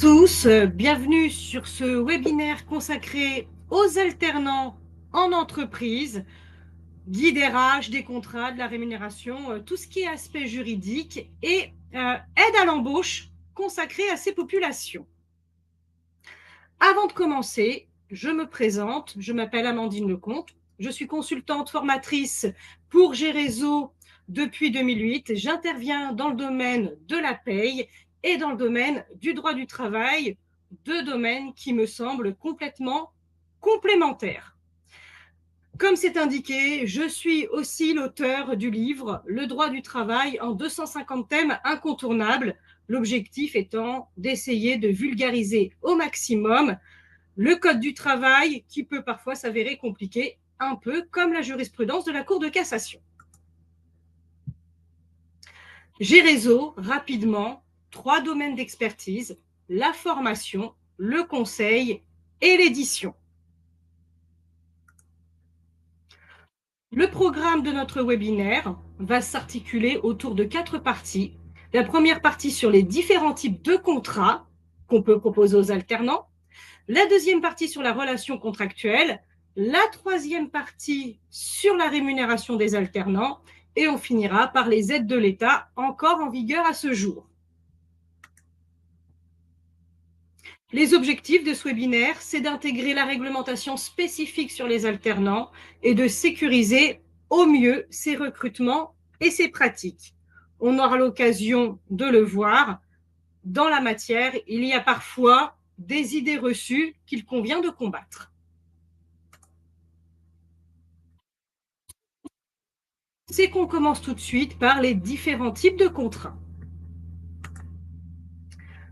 tous, bienvenue sur ce webinaire consacré aux alternants en entreprise, guide RH, des contrats, de la rémunération, tout ce qui est aspect juridique et aide à l'embauche consacrée à ces populations. Avant de commencer, je me présente, je m'appelle Amandine Lecomte, je suis consultante formatrice pour Géréseau depuis 2008. J'interviens dans le domaine de la paye et dans le domaine du droit du travail, deux domaines qui me semblent complètement complémentaires. Comme c'est indiqué, je suis aussi l'auteur du livre « Le droit du travail en 250 thèmes incontournables », l'objectif étant d'essayer de vulgariser au maximum le code du travail qui peut parfois s'avérer compliqué, un peu comme la jurisprudence de la Cour de cassation. Géréseau, rapidement, 3 domaines d'expertise, la formation, le conseil et l'édition. Le programme de notre webinaire va s'articuler autour de 4 parties. La première partie sur les différents types de contrats qu'on peut proposer aux alternants. La deuxième partie sur la relation contractuelle. La troisième partie sur la rémunération des alternants. Et on finira par les aides de l'État encore en vigueur à ce jour. Les objectifs de ce webinaire, c'est d'intégrer la réglementation spécifique sur les alternants et de sécuriser au mieux ces recrutements et ces pratiques. On aura l'occasion de le voir. Dans la matière, il y a parfois des idées reçues qu'il convient de combattre. C'est qu'on commence tout de suite par les différents types de contrats.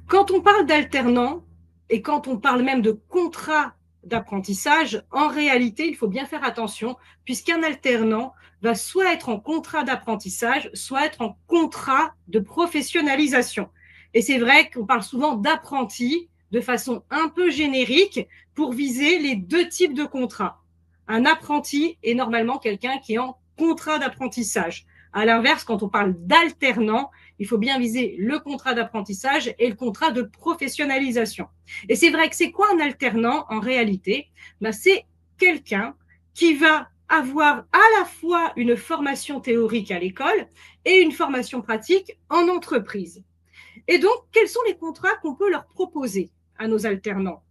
Quand on parle d'alternants, et quand on parle même de contrat d'apprentissage, en réalité, il faut bien faire attention, puisqu'un alternant va soit être en contrat d'apprentissage, soit être en contrat de professionnalisation. Et c'est vrai qu'on parle souvent d'apprenti de façon un peu générique pour viser les deux types de contrats. Un apprenti est normalement quelqu'un qui est en contrat d'apprentissage. À l'inverse, quand on parle d'alternant, il faut bien viser le contrat d'apprentissage et le contrat de professionnalisation. Et c'est vrai que c'est quoi un alternant en réalité? C'est quelqu'un qui va avoir à la fois une formation théorique à l'école et une formation pratique en entreprise. Et donc, quels sont les contrats qu'on peut leur proposer à nos alternants?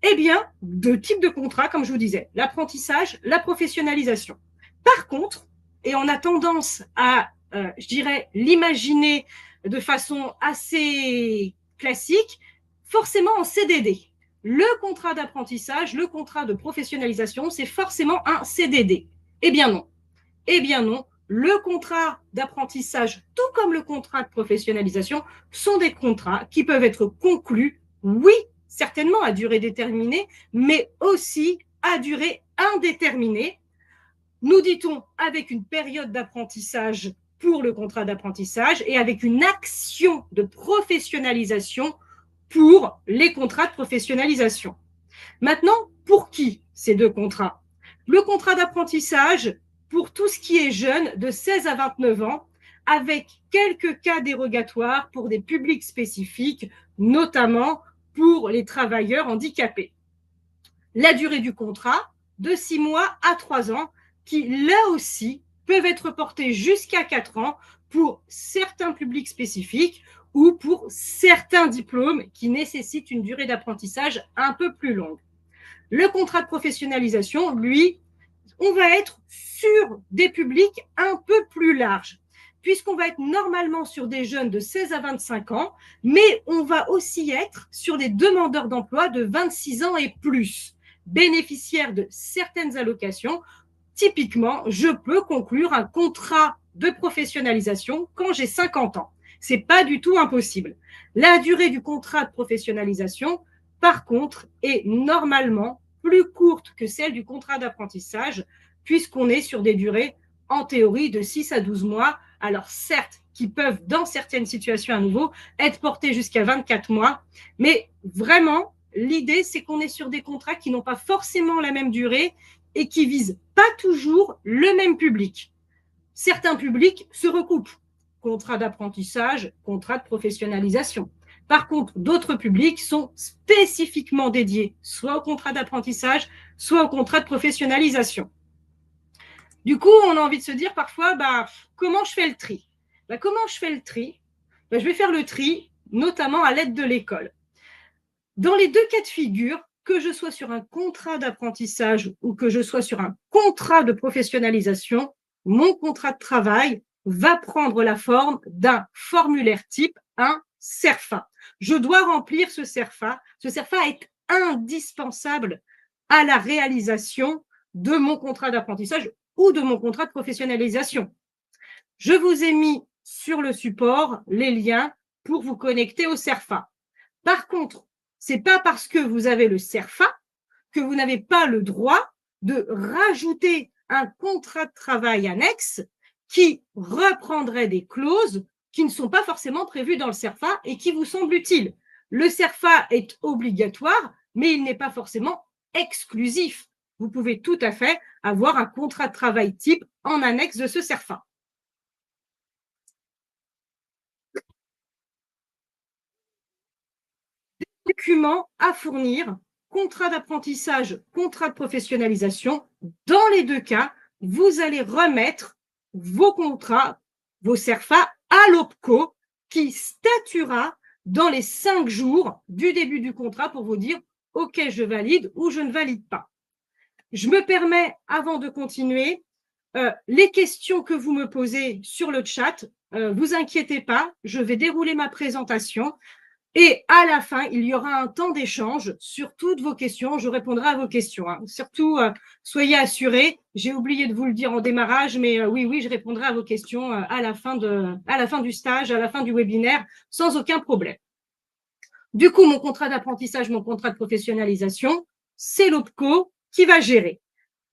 Eh bien, 2 types de contrats, comme je vous disais, l'apprentissage, la professionnalisation. Par contre, et on a tendance à, je dirais, l'imaginer de façon assez classique, forcément en CDD. Le contrat d'apprentissage, le contrat de professionnalisation, c'est forcément un CDD. Eh bien non. Eh bien non. Le contrat d'apprentissage, tout comme le contrat de professionnalisation, sont des contrats qui peuvent être conclus, oui, certainement à durée déterminée, mais aussi à durée indéterminée. Nous dit-on avec une période d'apprentissage pour le contrat d'apprentissage et avec une action de professionnalisation pour les contrats de professionnalisation. Maintenant, pour qui ces 2 contrats? Le contrat d'apprentissage pour tout ce qui est jeune de 16 à 29 ans, avec quelques cas dérogatoires pour des publics spécifiques, notamment pour les travailleurs handicapés. La durée du contrat, de 6 mois à 3 ans, qui là aussi peuvent être portés jusqu'à 4 ans pour certains publics spécifiques ou pour certains diplômes qui nécessitent une durée d'apprentissage un peu plus longue. Le contrat de professionnalisation, lui, on va être sur des publics un peu plus larges, puisqu'on va être normalement sur des jeunes de 16 à 25 ans, mais on va aussi être sur des demandeurs d'emploi de 26 ans et plus, bénéficiaires de certaines allocations. Typiquement, je peux conclure un contrat de professionnalisation quand j'ai 50 ans. C'est pas du tout impossible. La durée du contrat de professionnalisation, par contre, est normalement plus courte que celle du contrat d'apprentissage, puisqu'on est sur des durées, en théorie, de 6 à 12 mois. Alors certes, qui peuvent, dans certaines situations à nouveau, être portées jusqu'à 24 mois. Mais vraiment, l'idée, c'est qu'on est sur des contrats qui n'ont pas forcément la même durée et qui visent pas toujours le même public. Certains publics se recoupent. Contrat d'apprentissage, contrat de professionnalisation. Par contre, d'autres publics sont spécifiquement dédiés soit au contrat d'apprentissage, soit au contrat de professionnalisation. Du coup, on a envie de se dire parfois, comment je fais le tri? Comment je fais le tri? Je vais faire le tri, notamment à l'aide de l'école. Dans les deux cas de figure, que je sois sur un contrat d'apprentissage ou que je sois sur un contrat de professionnalisation, mon contrat de travail va prendre la forme d'un formulaire type, un CERFA. Je dois remplir ce CERFA. Ce CERFA est indispensable à la réalisation de mon contrat d'apprentissage ou de mon contrat de professionnalisation. Je vous ai mis sur le support les liens pour vous connecter au CERFA. Par contre, ce n'est pas parce que vous avez le CERFA que vous n'avez pas le droit de rajouter un contrat de travail annexe qui reprendrait des clauses qui ne sont pas forcément prévues dans le CERFA et qui vous semblent utiles. Le CERFA est obligatoire, mais il n'est pas forcément exclusif. Vous pouvez tout à fait avoir un contrat de travail type en annexe de ce CERFA. Documents à fournir, contrat d'apprentissage, contrat de professionnalisation. Dans les deux cas, vous allez remettre vos contrats, vos CERFA à l'OPCO qui statuera dans les 5 jours du début du contrat pour vous dire « Ok, je valide » ou « Je ne valide pas ». Je me permets, avant de continuer, les questions que vous me posez sur le chat, vous inquiétez pas, je vais dérouler ma présentation. Et à la fin, il y aura un temps d'échange sur toutes vos questions. Je répondrai à vos questions. Hein. Surtout, soyez assurés. J'ai oublié de vous le dire en démarrage, mais oui, je répondrai à vos questions à la fin du stage, à la fin du webinaire, sans aucun problème. Du coup, mon contrat d'apprentissage, mon contrat de professionnalisation, c'est l'OPCO qui va gérer.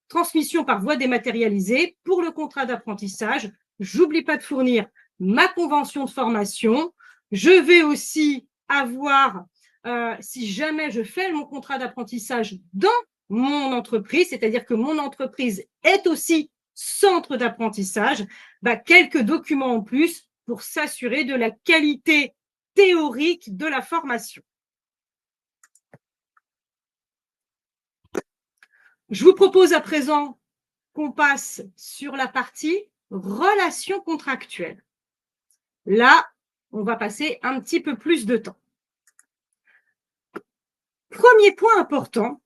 Transmission par voie dématérialisée pour le contrat d'apprentissage. J'oublie pas de fournir ma convention de formation. Je vais aussi avoir, si jamais je fais mon contrat d'apprentissage dans mon entreprise, c'est-à-dire que mon entreprise est aussi centre d'apprentissage, quelques documents en plus pour s'assurer de la qualité théorique de la formation. Je vous propose à présent qu'on passe sur la partie relations contractuelles. Là, on va passer un petit peu plus de temps. Premier point important,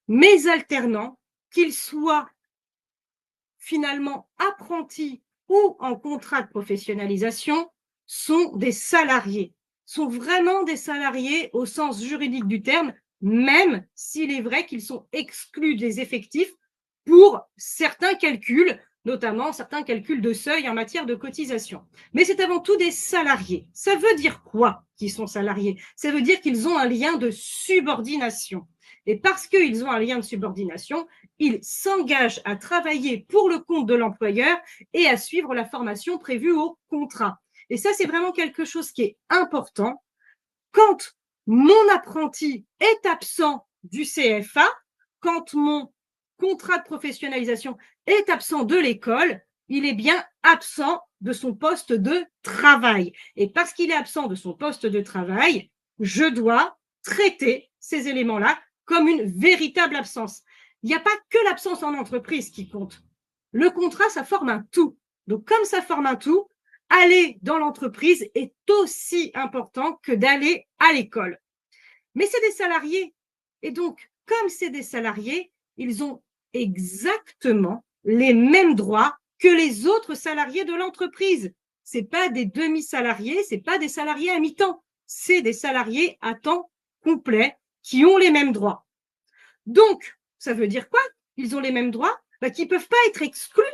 mes alternants, qu'ils soient finalement apprentis ou en contrat de professionnalisation, sont des salariés, sont vraiment des salariés au sens juridique du terme, même s'il est vrai qu'ils sont exclus des effectifs pour certains calculs, notamment certains calculs de seuil en matière de cotisation. Mais c'est avant tout des salariés. Ça veut dire quoi qu'ils sont salariés? Ça veut dire qu'ils ont un lien de subordination. Et parce qu'ils ont un lien de subordination, ils s'engagent à travailler pour le compte de l'employeur et à suivre la formation prévue au contrat. Et ça, c'est vraiment quelque chose qui est important. Quand mon apprenti est absent du CFA, quand mon contrat de professionnalisation est absent de l'école, il est bien absent de son poste de travail. Et parce qu'il est absent de son poste de travail, je dois traiter ces éléments-là comme une véritable absence. Il n'y a pas que l'absence en entreprise qui compte. Le contrat, ça forme un tout. Donc, comme ça forme un tout, aller dans l'entreprise est aussi important que d'aller à l'école. Mais c'est des salariés. Et donc, comme c'est des salariés, ils ont exactement les mêmes droits que les autres salariés de l'entreprise. Ce n'est pas des demi-salariés, ce n'est pas des salariés à mi-temps. C'est des salariés à temps complet qui ont les mêmes droits. Donc, ça veut dire quoi? Ils ont les mêmes droits, qu'ils ne peuvent pas être exclus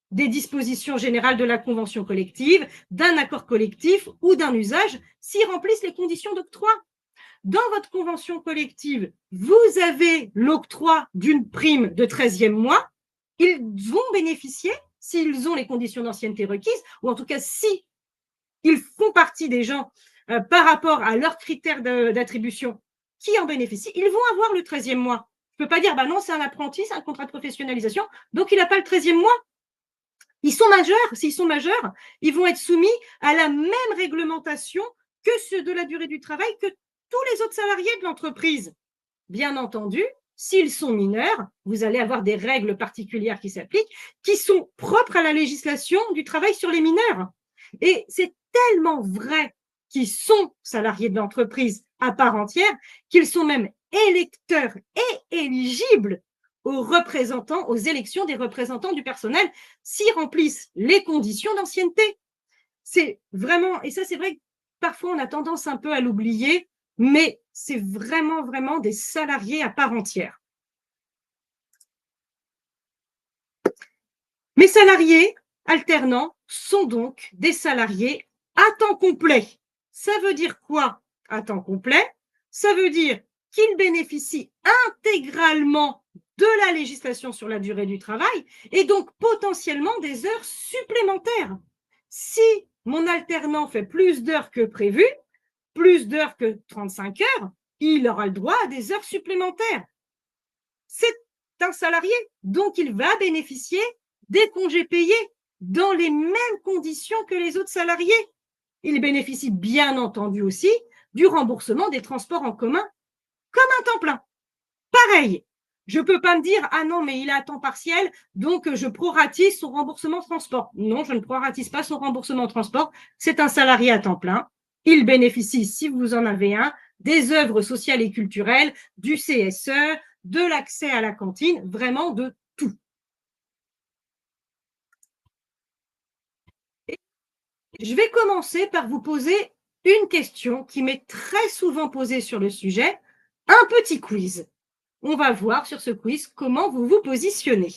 des dispositions générales de la convention collective, d'un accord collectif ou d'un usage s'ils remplissent les conditions d'octroi. Dans votre convention collective, vous avez l'octroi d'une prime de 13e mois. Ils vont bénéficier, s'ils ont les conditions d'ancienneté requises, ou en tout cas si ils font partie des gens par rapport à leurs critères d'attribution qui en bénéficient, ils vont avoir le 13e mois. Je ne peux pas dire, non, c'est un apprenti, c'est un contrat de professionnalisation, donc il n'a pas le 13e mois. Ils sont majeurs. S'ils sont majeurs, ils vont être soumis à la même réglementation que ceux de la durée du travail que tous les autres salariés de l'entreprise. Bien entendu, s'ils sont mineurs, vous allez avoir des règles particulières qui s'appliquent, qui sont propres à la législation du travail sur les mineurs. Et c'est tellement vrai qu'ils sont salariés de l'entreprise à part entière, qu'ils sont même électeurs et éligibles aux représentants, aux élections des représentants du personnel, s'ils remplissent les conditions d'ancienneté. C'est vraiment, et ça c'est vrai que parfois on a tendance un peu à l'oublier, mais c'est vraiment, vraiment des salariés à part entière. Mes salariés alternants sont donc des salariés à temps complet. Ça veut dire quoi à temps complet? Ça veut dire qu'ils bénéficient intégralement de la législation sur la durée du travail et donc potentiellement des heures supplémentaires. Si mon alternant fait plus d'heures que prévu, plus d'heures que 35 heures, il aura le droit à des heures supplémentaires. C'est un salarié, donc il va bénéficier des congés payés dans les mêmes conditions que les autres salariés. Il bénéficie bien entendu aussi du remboursement des transports en commun comme un temps plein. Pareil, je ne peux pas me dire « Ah non, mais il est à temps partiel, donc je proratise son remboursement de transport ». Non, je ne proratise pas son remboursement de transport. C'est un salarié à temps plein. Il bénéficie, si vous en avez un, des œuvres sociales et culturelles, du CSE, de l'accès à la cantine, vraiment de tout. Et je vais commencer par vous poser une question qui m'est très souvent posée sur le sujet, un petit quiz. On va voir sur ce quiz comment vous vous positionnez.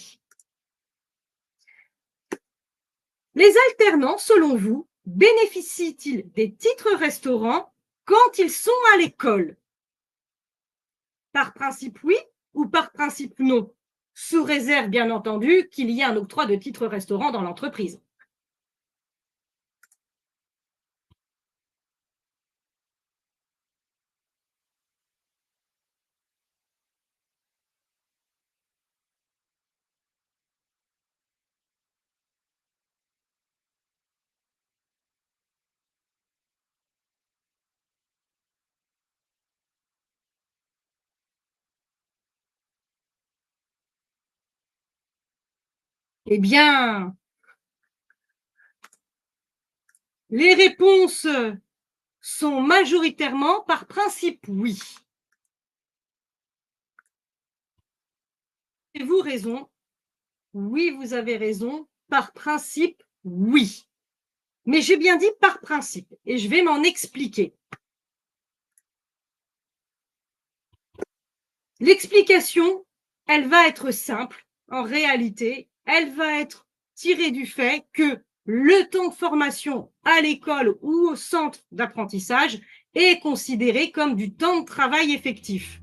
Les alternants, selon vous, bénéficient-ils des titres restaurants quand ils sont à l'école? Par principe oui ou par principe non? Sous réserve, bien entendu, qu'il y ait un octroi de titres restaurants dans l'entreprise. Eh bien, les réponses sont majoritairement par principe oui. Avez-vous raison? Oui, vous avez raison. Par principe, oui. Mais j'ai bien dit par principe et je vais m'en expliquer. L'explication, elle va être simple. En réalité, elle va être tirée du fait que le temps de formation à l'école ou au centre d'apprentissage est considéré comme du temps de travail effectif.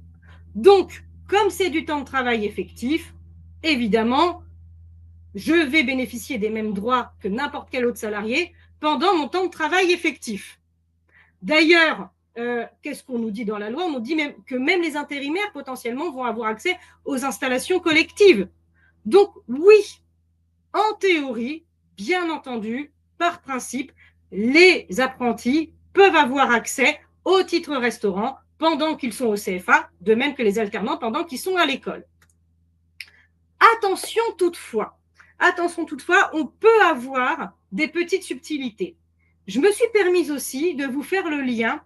Donc, comme c'est du temps de travail effectif, évidemment, je vais bénéficier des mêmes droits que n'importe quel autre salarié pendant mon temps de travail effectif. D'ailleurs, qu'est-ce qu'on nous dit dans la loi? On nous dit même que même les intérimaires potentiellement vont avoir accès aux installations collectives. Donc oui, en théorie, bien entendu, par principe, les apprentis peuvent avoir accès aux titres restaurants pendant qu'ils sont au CFA, de même que les alternants pendant qu'ils sont à l'école. Attention toutefois, on peut avoir des petites subtilités. Je me suis permise aussi de vous faire le lien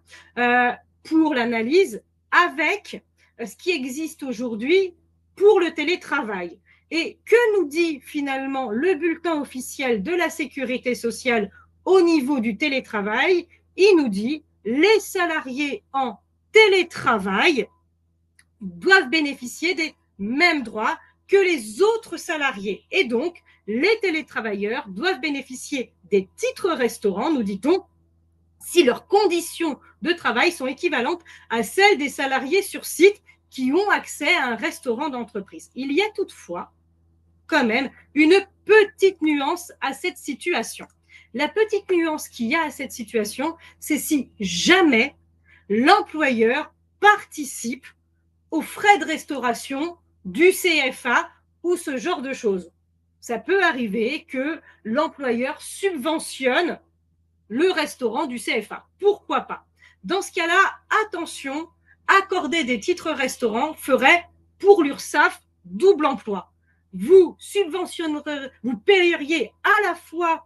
pour l'analyse avec ce qui existe aujourd'hui pour le télétravail. Et que nous dit finalement le bulletin officiel de la sécurité sociale au niveau du télétravail? Il nous dit les salariés en télétravail doivent bénéficier des mêmes droits que les autres salariés. Et donc, les télétravailleurs doivent bénéficier des titres restaurants, nous dit-on, si leurs conditions de travail sont équivalentes à celles des salariés sur site qui ont accès à un restaurant d'entreprise. Il y a toutefois quand même une petite nuance à cette situation. La petite nuance qu'il y a à cette situation, c'est si jamais l'employeur participe aux frais de restauration du CFA ou ce genre de choses. Ça peut arriver que l'employeur subventionne le restaurant du CFA. Pourquoi pas? Dans ce cas-là, attention, accorder des titres restaurants ferait pour l'URSSAF double emploi. Vous subventionnerez, vous paieriez à la fois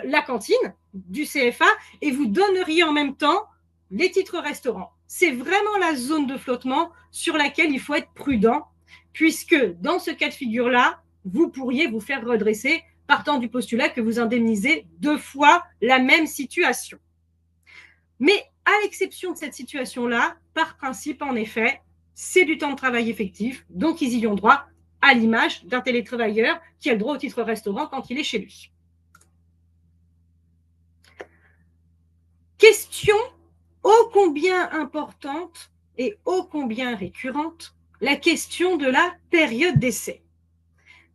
la cantine du CFA et vous donneriez en même temps les titres restaurants. C'est vraiment la zone de flottement sur laquelle il faut être prudent, puisque dans ce cas de figure-là, vous pourriez vous faire redresser partant du postulat que vous indemnisez 2 fois la même situation. Mais à l'exception de cette situation-là, par principe, en effet, c'est du temps de travail effectif, donc ils y ont droit, à l'image d'un télétravailleur qui a le droit au titre restaurant quand il est chez lui. Question ô combien importante et ô combien récurrente, la question de la période d'essai.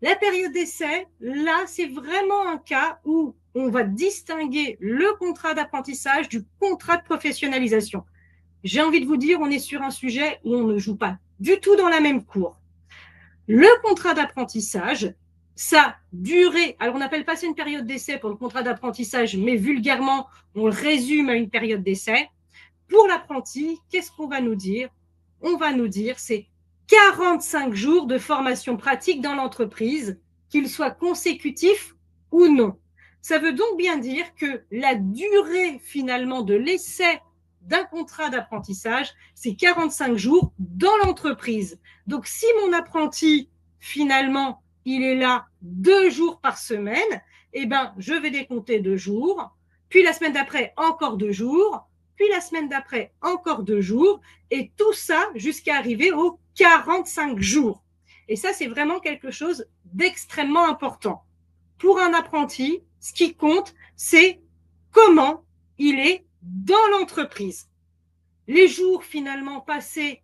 La période d'essai, là, c'est vraiment un cas où on va distinguer le contrat d'apprentissage du contrat de professionnalisation. J'ai envie de vous dire, on est sur un sujet où on ne joue pas du tout dans la même cour. Le contrat d'apprentissage, sa durée, alors on n'appelle pas ça une période d'essai pour le contrat d'apprentissage, mais vulgairement, on le résume à une période d'essai. Pour l'apprenti, qu'est-ce qu'on va nous dire? On va nous dire, c'est 45 jours de formation pratique dans l'entreprise, qu'ils soient consécutifs ou non. Ça veut donc bien dire que la durée finalement de l'essai d'un contrat d'apprentissage, c'est 45 jours dans l'entreprise. Donc si mon apprenti, finalement, il est là 2 jours par semaine, eh ben, je vais décompter 2 jours, puis la semaine d'après, encore 2 jours, puis la semaine d'après, encore 2 jours, et tout ça jusqu'à arriver aux 45 jours. Et ça, c'est vraiment quelque chose d'extrêmement important. Pour un apprenti, ce qui compte, c'est comment il est dans l'entreprise. Les jours finalement passés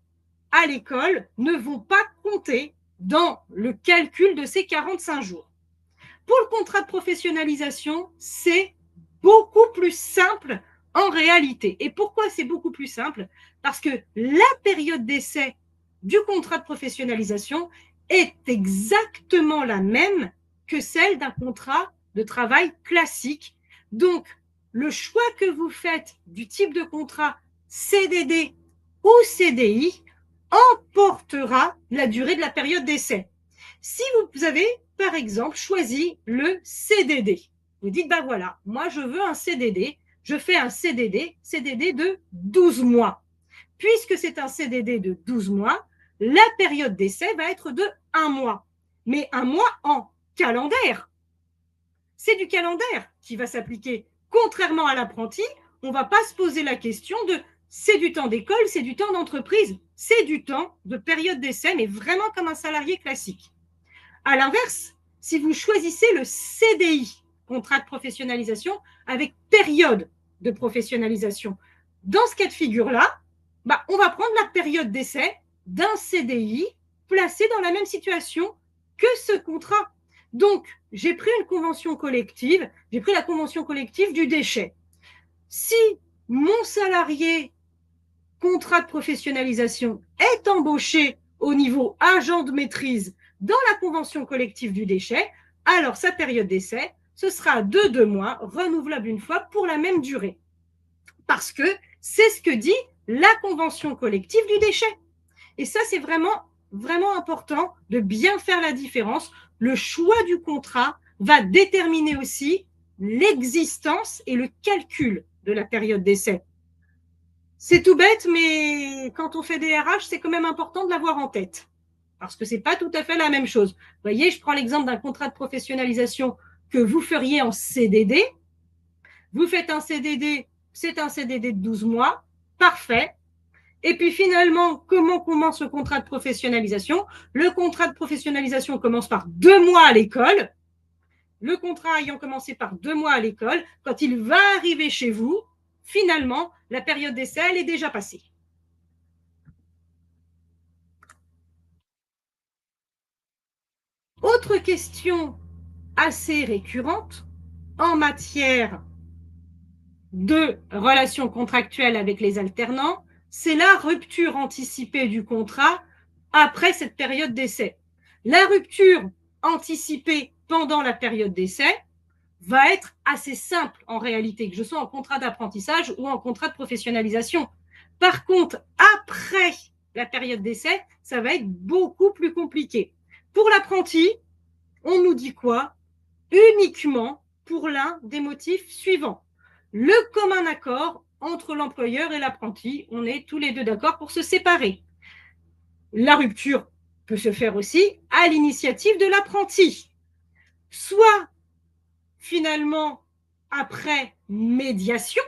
à l'école ne vont pas compter dans le calcul de ces 45 jours. Pour le contrat de professionnalisation, c'est beaucoup plus simple en réalité. Et pourquoi c'est beaucoup plus simple? Parce que la période d'essai du contrat de professionnalisation est exactement la même que celle d'un contrat de travail classique. Donc, le choix que vous faites du type de contrat CDD ou CDI emportera la durée de la période d'essai. Si vous avez, par exemple, choisi le CDD, vous dites, ben voilà, moi je veux un CDD, je fais un CDD de 12 mois. Puisque c'est un CDD de 12 mois, la période d'essai va être de 1 mois. Mais 1 mois en calendaire. C'est du calendaire qui va s'appliquer. Contrairement à l'apprenti, on ne va pas se poser la question de c'est du temps d'école, c'est du temps d'entreprise, c'est du temps de période d'essai, mais vraiment comme un salarié classique. À l'inverse, si vous choisissez le CDI, contrat de professionnalisation, avec période de professionnalisation, dans ce cas de figure-là, bah, on va prendre la période d'essai d'un CDI placé dans la même situation que ce contrat. Donc, j'ai pris une convention collective, j'ai pris la convention collective du déchet. Si mon salarié contrat de professionnalisation est embauché au niveau agent de maîtrise dans la convention collective du déchet, alors sa période d'essai, ce sera de 2 mois, renouvelable une fois pour la même durée. Parce que c'est ce que dit la convention collective du déchet. Et ça, c'est vraiment, vraiment important de bien faire la différence. Le choix du contrat va déterminer aussi l'existence et le calcul de la période d'essai. C'est tout bête, mais quand on fait des RH, c'est quand même important de l'avoir en tête. Parce que c'est pas tout à fait la même chose. Vous voyez, je prends l'exemple d'un contrat de professionnalisation que vous feriez en CDD. Vous faites un CDD, c'est un CDD de 12 mois. Parfait. Et puis finalement, comment commence le contrat de professionnalisation? Le contrat de professionnalisation commence par 2 mois à l'école. Le contrat ayant commencé par 2 mois à l'école, quand il va arriver chez vous, finalement, la période d'essai, elle est déjà passée. Autre question assez récurrente en matière de relations contractuelles avec les alternants, c'est la rupture anticipée du contrat après cette période d'essai. La rupture anticipée pendant la période d'essai va être assez simple en réalité, que je sois en contrat d'apprentissage ou en contrat de professionnalisation. Par contre, après la période d'essai, ça va être beaucoup plus compliqué. Pour l'apprenti, on nous dit quoi? Uniquement pour l'un des motifs suivants. Le commun accord entre l'employeur et l'apprenti, on est tous les deux d'accord pour se séparer. La rupture peut se faire aussi à l'initiative de l'apprenti, soit finalement après médiation.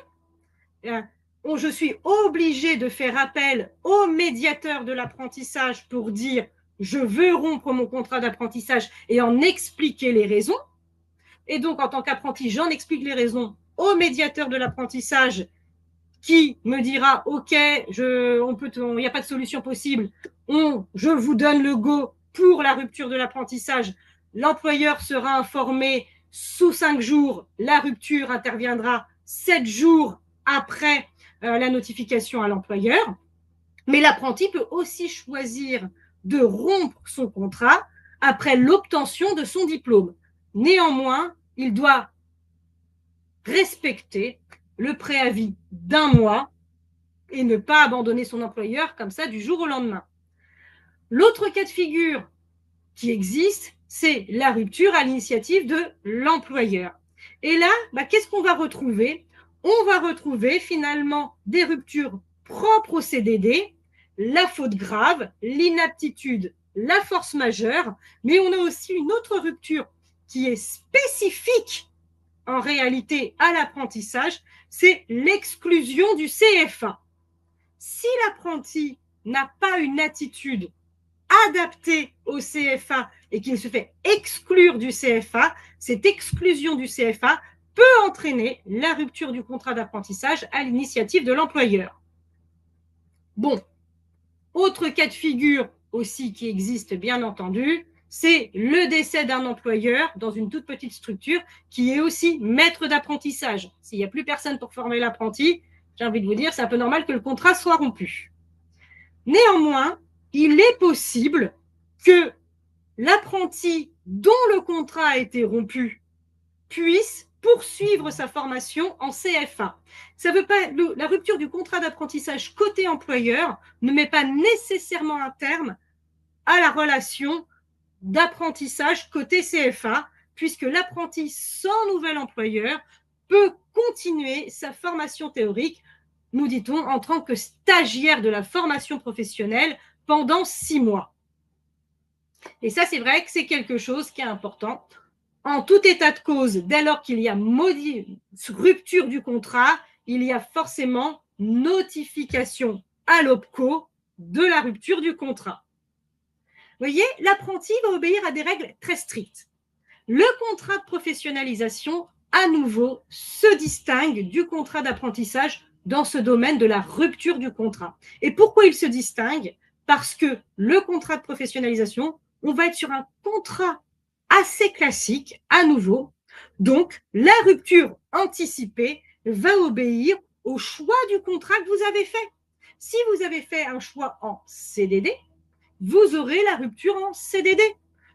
Je suis obligée de faire appel au médiateur de l'apprentissage pour dire je veux rompre mon contrat d'apprentissage et en expliquer les raisons. Et donc, en tant qu'apprenti, j'en explique les raisons au médiateur de l'apprentissage qui me dira ok, il n'y a pas de solution possible, je vous donne le go pour la rupture de l'apprentissage. L'employeur sera informé sous 5 jours, la rupture interviendra 7 jours après la notification à l'employeur. Mais l'apprenti peut aussi choisir de rompre son contrat après l'obtention de son diplôme. Néanmoins, il doit respecter le préavis d'1 mois et ne pas abandonner son employeur comme ça du jour au lendemain. L'autre cas de figure qui existe, c'est la rupture à l'initiative de l'employeur. Et là, qu'est-ce qu'on va retrouver? On va retrouver finalement des ruptures propres au CDD, la faute grave, l'inaptitude, la force majeure, mais on a aussi une autre rupture qui est spécifique en réalité à l'apprentissage, c'est l'exclusion du CFA. Si l'apprenti n'a pas une attitude adaptée au CFA et qu'il se fait exclure du CFA, cette exclusion du CFA peut entraîner la rupture du contrat d'apprentissage à l'initiative de l'employeur. Bon, autre cas de figure aussi qui existe bien entendu, c'est le décès d'un employeur dans une toute petite structure qui est aussi maître d'apprentissage. S'il n'y a plus personne pour former l'apprenti, j'ai envie de vous dire, c'est un peu normal que le contrat soit rompu. Néanmoins, il est possible que l'apprenti dont le contrat a été rompu puisse poursuivre sa formation en CFA. Ça veut pas, la rupture du contrat d'apprentissage côté employeur ne met pas nécessairement un terme à la relation d'apprentissage côté CFA, puisque l'apprenti sans nouvel employeur peut continuer sa formation théorique, nous dit-on, en tant que stagiaire de la formation professionnelle pendant 6 mois. Et ça, c'est vrai que c'est quelque chose qui est important. En tout état de cause, dès lors qu'il y a rupture du contrat, il y a forcément notification à l'OPCO de la rupture du contrat. Vous voyez, l'apprenti va obéir à des règles très strictes. Le contrat de professionnalisation, à nouveau, se distingue du contrat d'apprentissage dans ce domaine de la rupture du contrat. Et pourquoi il se distingue? Parce que le contrat de professionnalisation, on va être sur un contrat assez classique, à nouveau. Donc, la rupture anticipée va obéir au choix du contrat que vous avez fait. Si vous avez fait un choix en CDD, vous aurez la rupture en CDD.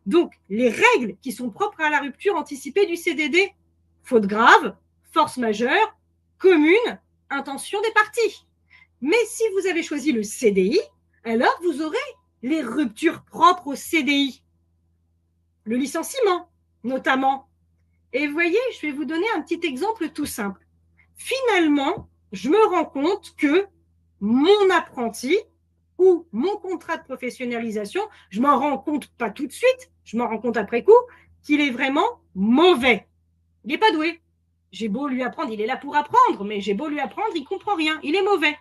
Donc, les règles qui sont propres à la rupture anticipée du CDD, faute grave, force majeure, commune, intention des parties. Mais si vous avez choisi le CDI, alors vous aurez les ruptures propres au CDI. Le licenciement, notamment. Et vous voyez, je vais vous donner un petit exemple tout simple. Finalement, je me rends compte que mon apprenti ou mon contrat de professionnalisation, je m'en rends compte pas tout de suite, je m'en rends compte après coup, qu'il est vraiment mauvais. Il n'est pas doué. J'ai beau lui apprendre, il est là pour apprendre, mais j'ai beau lui apprendre, il ne comprend rien, il est mauvais.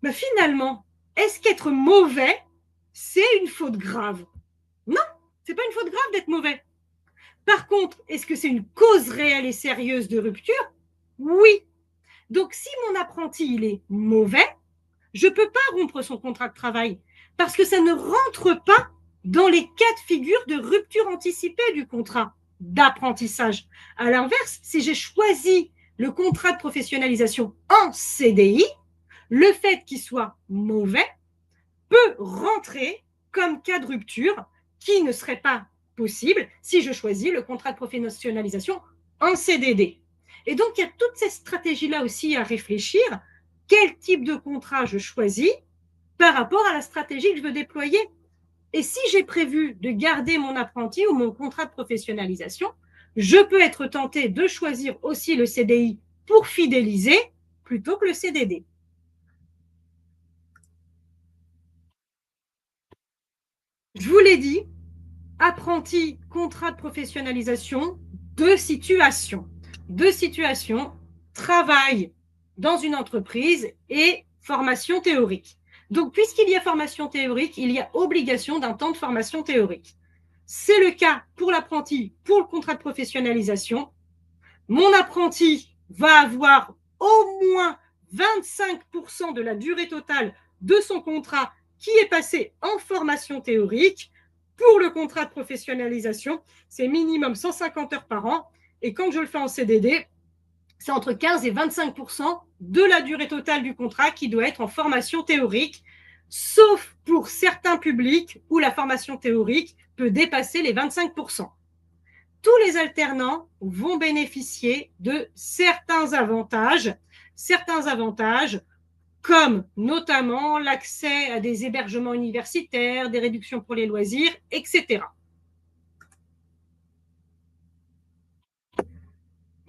Mais finalement, est-ce qu'être mauvais, c'est une faute grave? Non, ce n'est pas une faute grave d'être mauvais. Par contre, est-ce que c'est une cause réelle et sérieuse de rupture? Oui. Donc, si mon apprenti, il est mauvais, je ne peux pas rompre son contrat de travail parce que ça ne rentre pas dans les cas de figure de rupture anticipée du contrat d'apprentissage. À l'inverse, si j'ai choisi le contrat de professionnalisation en CDI, le fait qu'il soit mauvais peut rentrer comme cas de rupture qui ne serait pas possible si je choisis le contrat de professionnalisation en CDD. Et donc, il y a toutes ces stratégies-là aussi à réfléchir quel type de contrat je choisis par rapport à la stratégie que je veux déployer. Et si j'ai prévu de garder mon apprenti ou mon contrat de professionnalisation, je peux être tenté de choisir aussi le CDI pour fidéliser plutôt que le CDD. Je vous l'ai dit, apprenti, contrat de professionnalisation, deux situations. Deux situations, travail dans une entreprise et formation théorique. Donc, puisqu'il y a formation théorique, il y a obligation d'un temps de formation théorique. C'est le cas pour l'apprenti, pour le contrat de professionnalisation. Mon apprenti va avoir au moins 25% de la durée totale de son contrat qui est passé en formation théorique. Pour le contrat de professionnalisation, c'est minimum 150 heures par an. Et quand je le fais en CDD, c'est entre 15 et 25% de la durée totale du contrat qui doit être en formation théorique, sauf pour certains publics où la formation théorique peut dépasser les 25%. Tous les alternants vont bénéficier de certains avantages comme notamment l'accès à des hébergements universitaires, des réductions pour les loisirs, etc.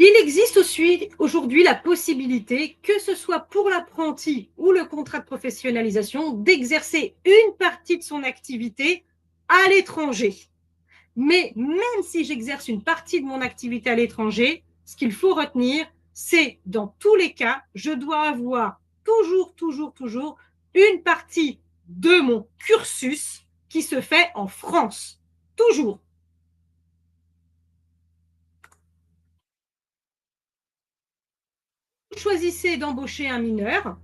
Il existe aussi aujourd'hui la possibilité, que ce soit pour l'apprenti ou le contrat de professionnalisation, d'exercer une partie de son activité à l'étranger. Mais même si j'exerce une partie de mon activité à l'étranger, ce qu'il faut retenir, c'est dans tous les cas, je dois avoir toujours une partie de mon cursus qui se fait en France. Toujours. Vous choisissez d'embaucher un mineur,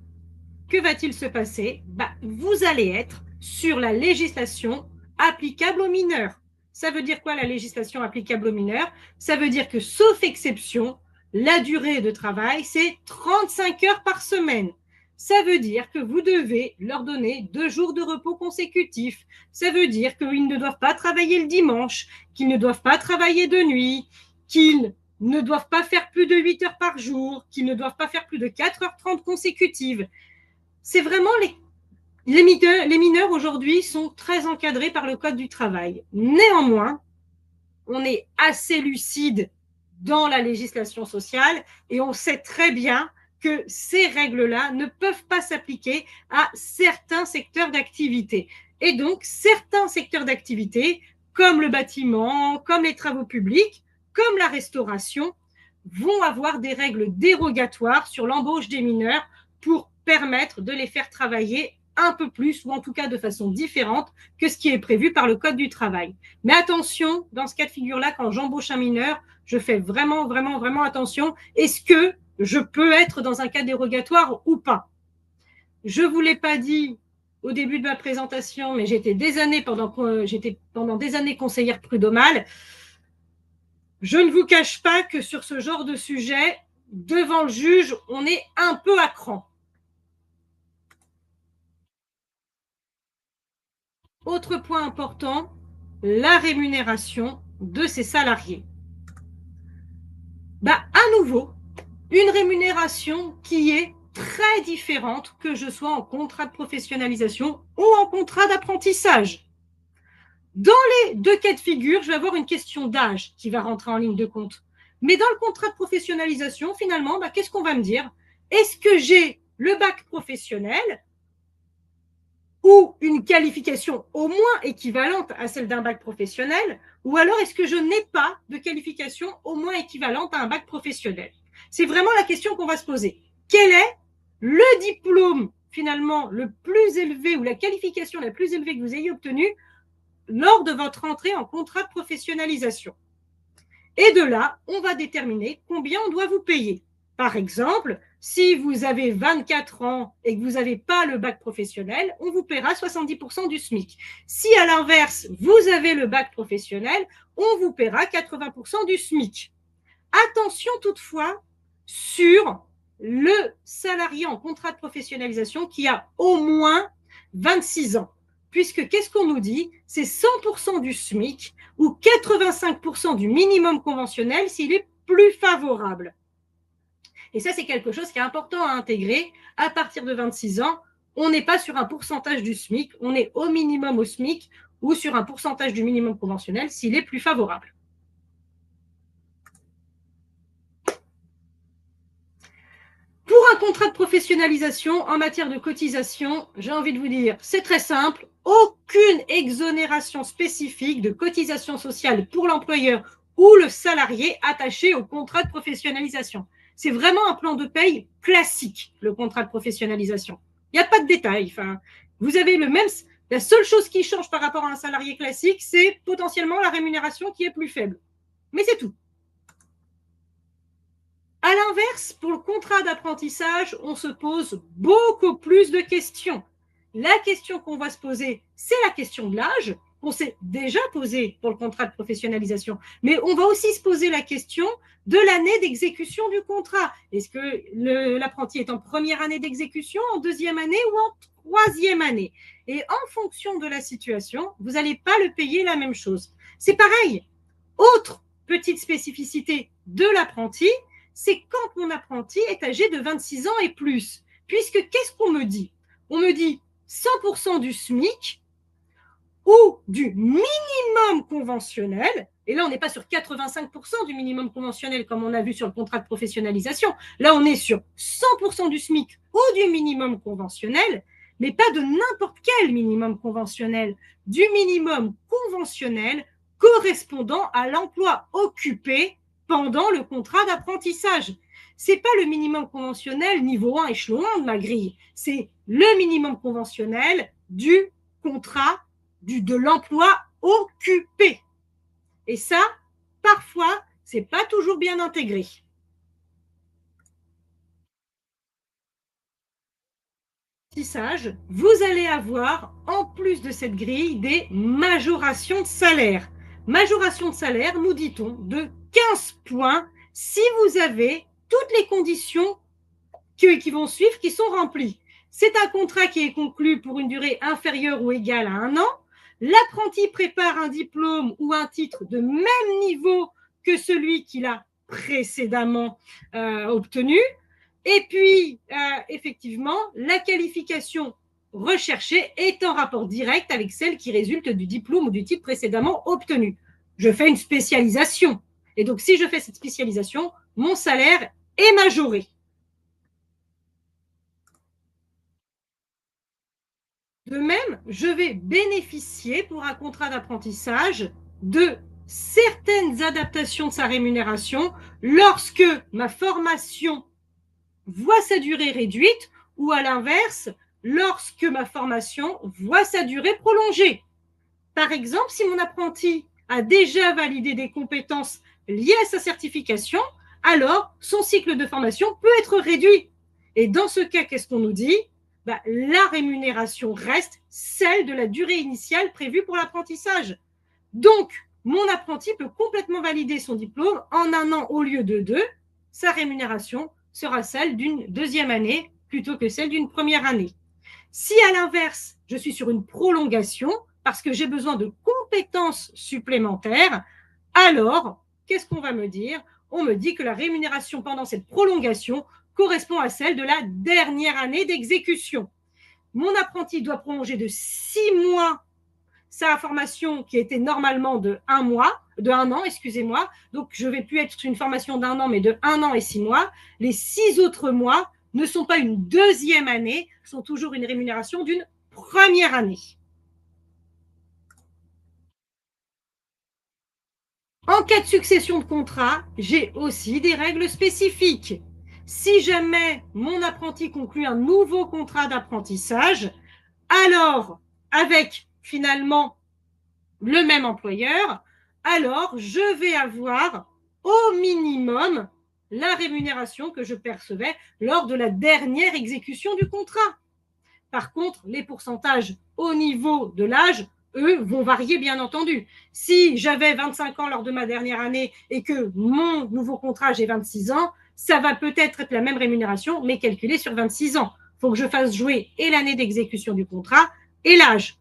que va-t-il se passer? Vous allez être sur la législation applicable aux mineurs. Ça veut dire quoi la législation applicable aux mineurs? Ça veut dire que, sauf exception, la durée de travail, c'est 35 heures par semaine. Ça veut dire que vous devez leur donner 2 jours de repos consécutifs. Ça veut dire qu'ils ne doivent pas travailler le dimanche, qu'ils ne doivent pas travailler de nuit, qu'ils ne doivent pas faire plus de 8 heures par jour, qu'ils ne doivent pas faire plus de 4h30 consécutives. C'est vraiment les mineurs aujourd'hui sont très encadrés par le Code du travail. Néanmoins, on est assez lucide dans la législation sociale et on sait très bien que ces règles-là ne peuvent pas s'appliquer à certains secteurs d'activité. Et donc, certains secteurs d'activité, comme le bâtiment, comme les travaux publics, comme la restauration, vont avoir des règles dérogatoires sur l'embauche des mineurs pour permettre de les faire travailler un peu plus, ou en tout cas de façon différente que ce qui est prévu par le Code du travail. Mais attention, dans ce cas de figure-là, quand j'embauche un mineur, je fais vraiment attention. Est-ce que je peux être dans un cas dérogatoire ou pas? Je ne vous l'ai pas dit au début de ma présentation, mais j'étais pendant des années conseillère prud'homale. Je ne vous cache pas que sur ce genre de sujet, devant le juge, on est un peu à cran. Autre point important, la rémunération de ces salariés. À nouveau, une rémunération qui est très différente que je sois en contrat de professionnalisation ou en contrat d'apprentissage. Dans les deux cas de figure, je vais avoir une question d'âge qui va rentrer en ligne de compte. Mais dans le contrat de professionnalisation, finalement, qu'est-ce qu'on va me dire? Est-ce que j'ai le bac professionnel ou une qualification au moins équivalente à celle d'un bac professionnel, ou alors est-ce que je n'ai pas de qualification au moins équivalente à un bac professionnel? C'est vraiment la question qu'on va se poser. Quel est le diplôme finalement le plus élevé ou la qualification la plus élevée que vous ayez obtenue lors de votre entrée en contrat de professionnalisation? Et de là, on va déterminer combien on doit vous payer. Par exemple, si vous avez 24 ans et que vous n'avez pas le bac professionnel, on vous paiera 70% du SMIC. Si à l'inverse, vous avez le bac professionnel, on vous paiera 80% du SMIC. Attention toutefois sur le salarié en contrat de professionnalisation qui a au moins 26 ans. Puisque qu'est-ce qu'on nous dit? C'est 100% du SMIC ou 85% du minimum conventionnel s'il est plus favorable. Et ça, c'est quelque chose qui est important à intégrer. À partir de 26 ans, on n'est pas sur un pourcentage du SMIC, on est au minimum au SMIC ou sur un pourcentage du minimum conventionnel s'il est plus favorable. Pour un contrat de professionnalisation en matière de cotisation, j'ai envie de vous dire, c'est très simple, aucune exonération spécifique de cotisation sociale pour l'employeur ou le salarié attaché au contrat de professionnalisation. C'est vraiment un plan de paye classique, le contrat de professionnalisation. Il n'y a pas de détails. Enfin, vous avez le même. La seule chose qui change par rapport à un salarié classique, c'est potentiellement la rémunération qui est plus faible. Mais c'est tout. À l'inverse, pour le contrat d'apprentissage, on se pose beaucoup plus de questions. La question qu'on va se poser, c'est la question de l'âge, qu'on s'est déjà posée pour le contrat de professionnalisation. Mais on va aussi se poser la question de l'année d'exécution du contrat. Est-ce que l'apprenti est en première année d'exécution, en deuxième année ou en troisième année? Et en fonction de la situation, vous n'allez pas le payer la même chose. C'est pareil. Autre petite spécificité de l'apprenti, c'est quand mon apprenti est âgé de 26 ans et plus. Puisque qu'est-ce qu'on me dit? On me dit 100% du SMIC ou du minimum conventionnel. Et là, on n'est pas sur 85% du minimum conventionnel comme on a vu sur le contrat de professionnalisation. Là, on est sur 100% du SMIC ou du minimum conventionnel, mais pas de n'importe quel minimum conventionnel, du minimum conventionnel correspondant à l'emploi occupé pendant le contrat d'apprentissage. Ce n'est pas le minimum conventionnel niveau 1, échelon 1 de ma grille. C'est le minimum conventionnel du contrat de l'emploi occupé. Et ça, parfois, ce n'est pas toujours bien intégré. Vous allez avoir, en plus de cette grille, des majorations de salaire. Majoration de salaire, nous dit-on, de 15 points si vous avez toutes les conditions qui vont suivre qui sont remplies. C'est un contrat qui est conclu pour une durée inférieure ou égale à 1 an. L'apprenti prépare un diplôme ou un titre de même niveau que celui qu'il a précédemment obtenu. Et puis, effectivement, la qualification recherchée est en rapport direct avec celle qui résulte du diplôme ou du titre précédemment obtenu. Je fais une spécialisation. Et donc, si je fais cette spécialisation, mon salaire est majoré. De même, je vais bénéficier pour un contrat d'apprentissage de certaines adaptations de sa rémunération lorsque ma formation voit sa durée réduite ou à l'inverse, lorsque ma formation voit sa durée prolongée. Par exemple, si mon apprenti a déjà validé des compétences liées à sa certification, alors son cycle de formation peut être réduit. Et dans ce cas, qu'est-ce qu'on nous dit? La rémunération reste celle de la durée initiale prévue pour l'apprentissage. Donc, mon apprenti peut complètement valider son diplôme en 1 an au lieu de 2. Sa rémunération sera celle d'une deuxième année plutôt que celle d'une première année. Si à l'inverse, je suis sur une prolongation parce que j'ai besoin de compétences supplémentaires, alors, qu'est-ce qu'on va me dire? On me dit que la rémunération pendant cette prolongation correspond à celle de la dernière année d'exécution. Mon apprenti doit prolonger de 6 mois sa formation qui était normalement de 1 an, excusez-moi. Donc, je ne vais plus être sur une formation d'1 an, mais de 1 an et 6 mois. Les 6 autres mois ne sont pas une deuxième année, sont toujours une rémunération d'une première année. En cas de succession de contrats, j'ai aussi des règles spécifiques. Si jamais mon apprenti conclut un nouveau contrat d'apprentissage, alors, avec finalement le même employeur, alors je vais avoir au minimum la rémunération que je percevais lors de la dernière exécution du contrat. Par contre, les pourcentages au niveau de l'âge, eux, vont varier, bien entendu. Si j'avais 25 ans lors de ma dernière année et que mon nouveau contrat, j'ai 26 ans, ça va peut-être être la même rémunération, mais calculée sur 26 ans. Il faut que je fasse jouer et l'année d'exécution du contrat et l'âge.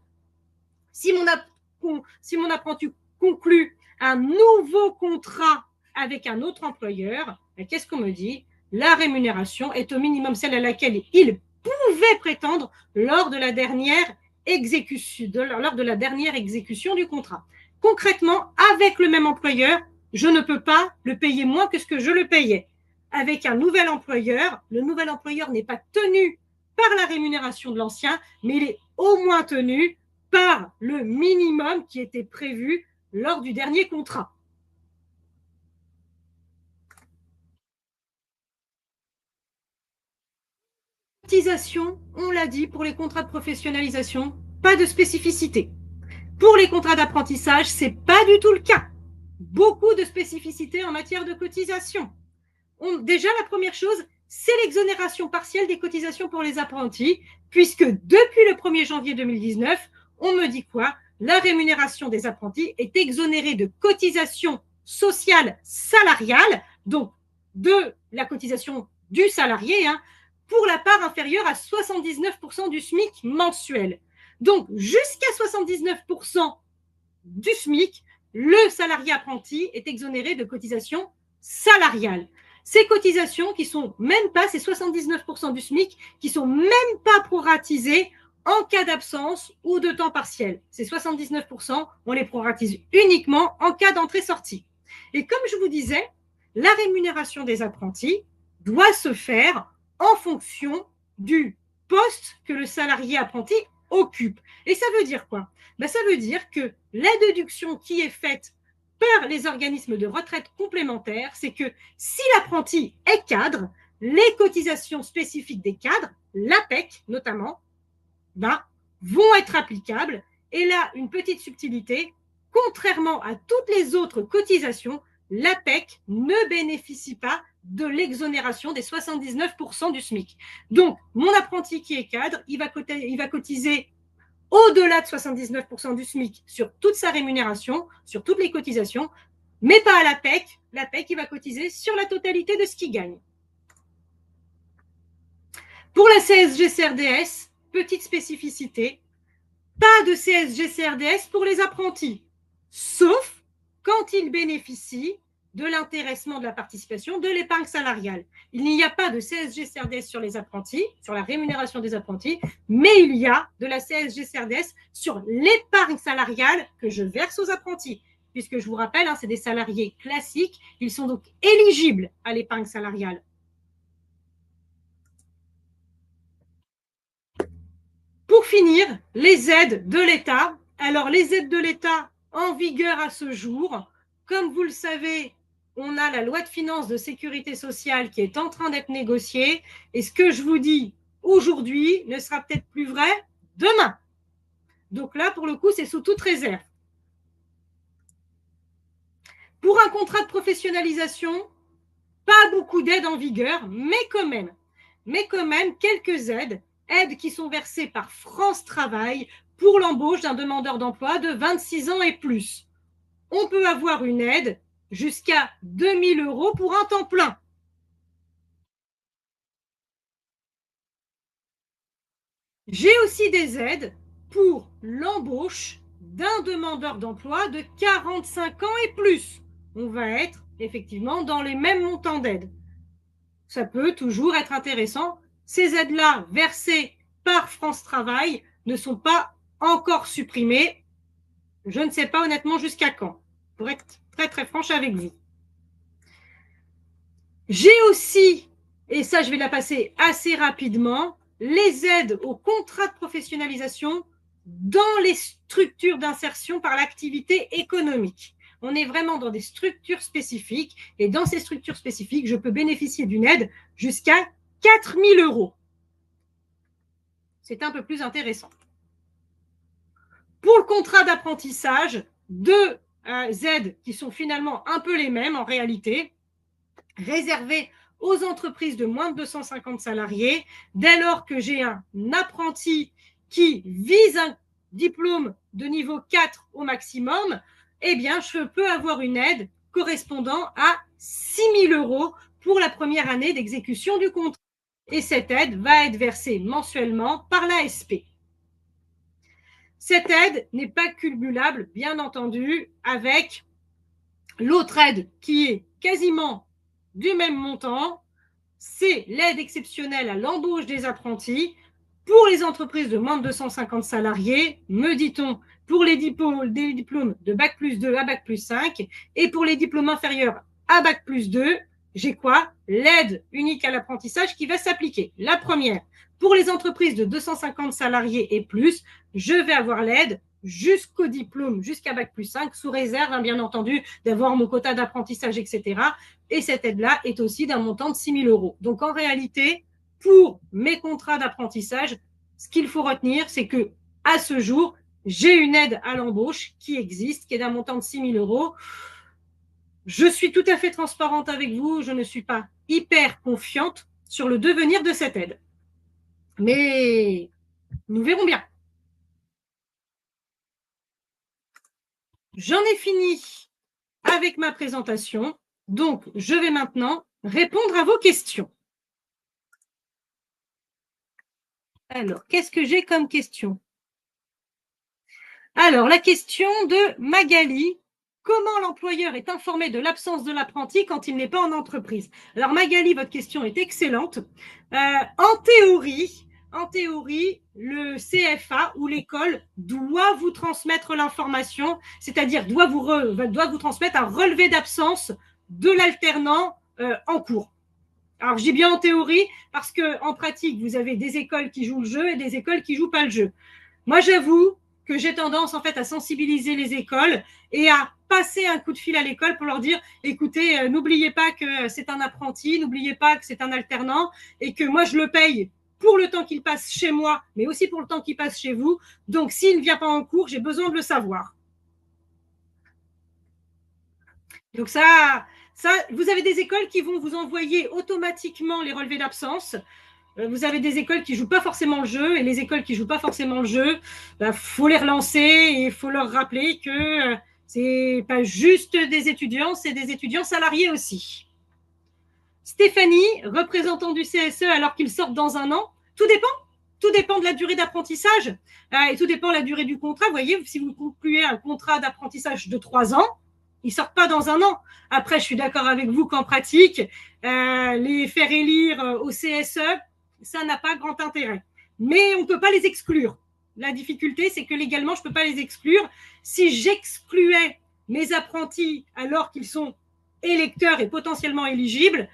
Si mon apprenti conclut un nouveau contrat avec un autre employeur, qu'est-ce qu'on me dit? la rémunération est au minimum celle à laquelle il pouvait prétendre lors de la dernière exécution du contrat. Concrètement, avec le même employeur, je ne peux pas le payer moins que ce que je le payais. Avec un nouvel employeur, le nouvel employeur n'est pas tenu par la rémunération de l'ancien, mais il est au moins tenu par le minimum qui était prévu lors du dernier contrat. Cotisation, on l'a dit, pour les contrats de professionnalisation, pas de spécificité. Pour les contrats d'apprentissage, ce n'est pas du tout le cas. Beaucoup de spécificités en matière de cotisation. Déjà, la première chose, c'est l'exonération partielle des cotisations pour les apprentis, puisque depuis le 1er janvier 2019, on me dit quoi? La rémunération des apprentis est exonérée de cotisations sociales salariales, donc de la cotisation du salarié, pour la part inférieure à 79% du SMIC mensuel. Donc, jusqu'à 79% du SMIC, le salarié apprenti est exonéré de cotisations salariales. Ces cotisations qui sont même pas, ces 79% du SMIC, qui sont même pas proratisées en cas d'absence ou de temps partiel. Ces 79%, on les proratise uniquement en cas d'entrée-sortie. Et comme je vous disais, la rémunération des apprentis doit se faire en fonction du poste que le salarié apprenti occupe. Et ça veut dire quoi? Ça veut dire que la déduction qui est faite par les organismes de retraite complémentaires, c'est que si l'apprenti est cadre, les cotisations spécifiques des cadres, l'APEC notamment, vont être applicables. Et là, une petite subtilité, contrairement à toutes les autres cotisations, l'APEC ne bénéficie pas de l'exonération des 79% du SMIC. Donc, mon apprenti qui est cadre, il va cotiser au-delà de 79% du SMIC sur toute sa rémunération, sur toutes les cotisations, mais pas à l'APEC. L'APEC, il va cotiser sur la totalité de ce qu'il gagne. Pour la CSG-CRDS, petite spécificité, pas de CSG-CRDS pour les apprentis, sauf quand ils bénéficient de l'intéressement de la participation de l'épargne salariale. Il n'y a pas de CSG-CRDS sur les apprentis, sur la rémunération des apprentis, mais il y a de la CSG-CRDS sur l'épargne salariale que je verse aux apprentis. Puisque je vous rappelle, c'est des salariés classiques, ils sont donc éligibles à l'épargne salariale. Pour finir, les aides de l'État. Alors, les aides de l'État en vigueur à ce jour, comme vous le savez, on a la loi de finances de sécurité sociale qui est en train d'être négociée. Et ce que je vous dis aujourd'hui ne sera peut-être plus vrai demain. Donc là, pour le coup, c'est sous toute réserve. Pour un contrat de professionnalisation, pas beaucoup d'aides en vigueur, mais quand même quelques aides qui sont versées par France Travail pour l'embauche d'un demandeur d'emploi de 26 ans et plus. On peut avoir une aide jusqu'à 2 000 € pour un temps plein. J'ai aussi des aides pour l'embauche d'un demandeur d'emploi de 45 ans et plus. On va être effectivement dans les mêmes montants d'aide. Ça peut toujours être intéressant. Ces aides-là versées par France Travail ne sont pas encore supprimées. Je ne sais pas honnêtement jusqu'à quand, pour être très très franche avec vous. J'ai aussi, et ça je vais la passer assez rapidement, les aides au contrat de professionnalisation dans les structures d'insertion par l'activité économique. On est vraiment dans des structures spécifiques et dans ces structures spécifiques, je peux bénéficier d'une aide jusqu'à 4 000 €. C'est un peu plus intéressant. Pour le contrat d'apprentissage, deux aides qui sont finalement un peu les mêmes en réalité, réservées aux entreprises de moins de 250 salariés, dès lors que j'ai un apprenti qui vise un diplôme de niveau 4 au maximum, eh bien, je peux avoir une aide correspondant à 6 000 € pour la première année d'exécution du contrat. Et cette aide va être versée mensuellement par l'ASP. Cette aide n'est pas cumulable, bien entendu, avec l'autre aide qui est quasiment du même montant, c'est l'aide exceptionnelle à l'embauche des apprentis pour les entreprises de moins de 250 salariés, me dit-on, pour les diplômes de Bac+2 à Bac+5 et pour les diplômes inférieurs à Bac+2, j'ai quoi? L'aide unique à l'apprentissage qui va s'appliquer. La première, pour les entreprises de 250 salariés et plus, je vais avoir l'aide jusqu'au diplôme, jusqu'à Bac+5, sous réserve, bien entendu, d'avoir mon quota d'apprentissage, etc. Et cette aide-là est aussi d'un montant de 6 000 €. Donc, en réalité, pour mes contrats d'apprentissage, ce qu'il faut retenir, c'est que à ce jour, j'ai une aide à l'embauche qui existe, qui est d'un montant de 6 000 €. Je suis tout à fait transparente avec vous, je ne suis pas hyper confiante sur le devenir de cette aide. Mais nous verrons bien. J'en ai fini avec ma présentation, donc je vais maintenant répondre à vos questions. Alors, qu'est-ce que j'ai comme question? Alors, la question de Magali. Comment l'employeur est informé de l'absence de l'apprenti quand il n'est pas en entreprise? Alors, Magali, votre question est excellente. En théorie, le CFA ou l'école doit vous transmettre l'information, c'est-à-dire doit vous transmettre un relevé d'absence de l'alternant en cours. Alors, je dis bien en théorie parce qu'en pratique, vous avez des écoles qui jouent le jeu et des écoles qui ne jouent pas le jeu. Moi, j'avoue que j'ai tendance en fait à sensibiliser les écoles et à passer un coup de fil à l'école pour leur dire écoutez, n'oubliez pas que c'est un apprenti, n'oubliez pas que c'est un alternant et que moi je le paye pour le temps qu'il passe chez moi, mais aussi pour le temps qu'il passe chez vous. Donc, s'il ne vient pas en cours, j'ai besoin de le savoir. Donc ça, vous avez des écoles qui vont vous envoyer automatiquement les relevés d'absence. Vous avez des écoles qui ne jouent pas forcément le jeu, et les écoles qui ne jouent pas forcément le jeu, faut les relancer et il faut leur rappeler que c'est pas juste des étudiants, c'est des étudiants salariés aussi. Stéphanie, représentant du CSE alors qu'ils sortent dans un an, tout dépend. Tout dépend de la durée d'apprentissage et tout dépend de la durée du contrat. Vous voyez, si vous concluez un contrat d'apprentissage de 3 ans, ils ne sortent pas dans un an. Après, je suis d'accord avec vous qu'en pratique, les faire élire au CSE, ça n'a pas grand intérêt. Mais on ne peut pas les exclure. La difficulté, c'est que légalement, je ne peux pas les exclure. Si j'excluais mes apprentis alors qu'ils sont électeurs et potentiellement éligibles,